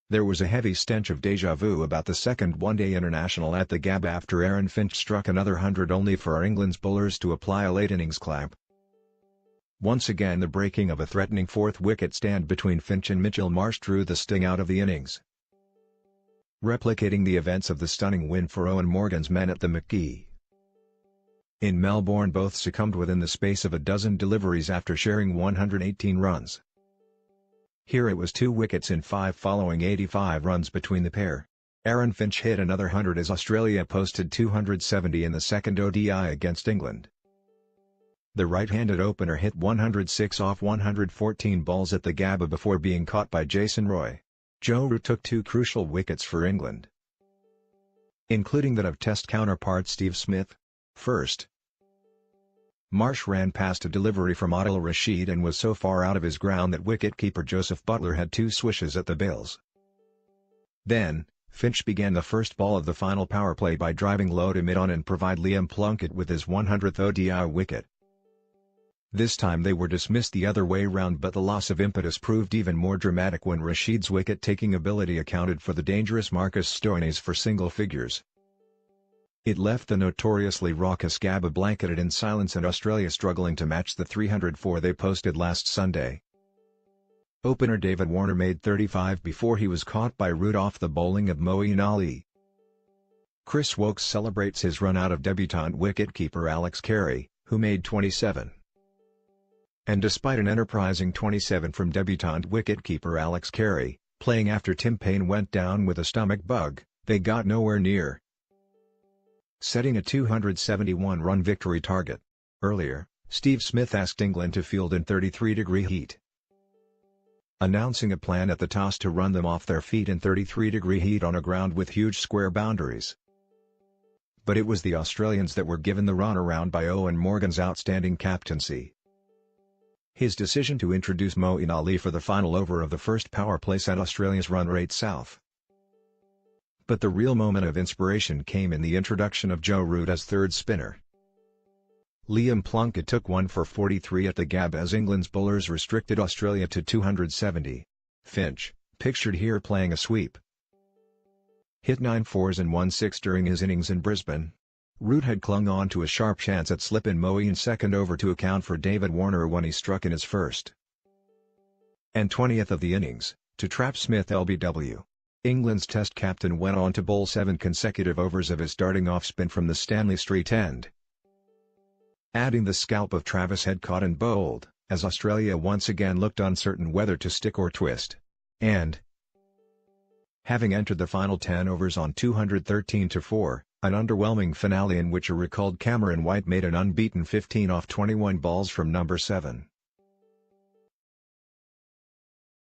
There was a heavy stench of déjà vu about the second one-day international at the Gab after Aaron Finch struck another 100 only for England's bowlers to apply a late innings clap. Once again the breaking of a threatening fourth wicket stand between Finch and Mitchell Marsh drew the sting out of the innings. Replicating the events of the stunning win for Owen Morgan's men at the McGee. In Melbourne both succumbed within the space of a dozen deliveries after sharing 118 runs. Here it was 2 wickets in 5 following 85 runs between the pair. Aaron Finch hit another 100 as Australia posted 270 in the second ODI against England. The right-handed opener hit 106 off 114 balls at the Gabba before being caught by Jason Roy. Joe Root took 2 crucial wickets for England, including that of Test counterpart Steve Smith. First, Marsh ran past a delivery from Adil Rashid and was so far out of his ground that wicket-keeper Joseph Butler had 2 swishes at the bails. Then, Finch began the first ball of the final power play by driving low to mid-on and provide Liam Plunkett with his 100th ODI wicket. This time they were dismissed the other way round, but the loss of impetus proved even more dramatic when Rashid's wicket-taking ability accounted for the dangerous Marcus Stoinis for single figures. It left the notoriously raucous Gabba blanketed in silence and Australia struggling to match the 304 they posted last Sunday. Opener David Warner made 35 before he was caught by Root off the bowling of Moeen Ali. Chris Woakes celebrates his run out of debutant wicket-keeper Alex Carey, who made 27. And despite an enterprising 27 from debutant wicket-keeper Alex Carey, playing after Tim Paine went down with a stomach bug, they got nowhere near setting a 271-run victory target. Earlier, Steve Smith asked England to field in 33-degree heat, announcing a plan at the toss to run them off their feet in 33-degree heat on a ground with huge square boundaries. But it was the Australians that were given the runaround by Owen Morgan's outstanding captaincy. His decision to introduce Moeen Ali for the final over of the first power play sent Australia's run rate south. But the real moment of inspiration came in the introduction of Joe Root as third spinner. Liam Plunkett took 1 for 43 at the Gab as England's bowlers restricted Australia to 270. Finch, pictured here playing a sweep, hit 9 fours and 1 6 during his innings in Brisbane. Root had clung on to a sharp chance at slip in Moeen's second over to account for David Warner when he struck in his first and 20th of the innings, to trap Smith LBW. England's Test captain went on to bowl 7 consecutive overs of his starting off-spin from the Stanley Street end, adding the scalp of Travis Head caught and bowled, as Australia once again looked uncertain whether to stick or twist. And, having entered the final 10 overs on 213-4, an underwhelming finale in which a recalled Cameron White made an unbeaten 15 off 21 balls from number 7.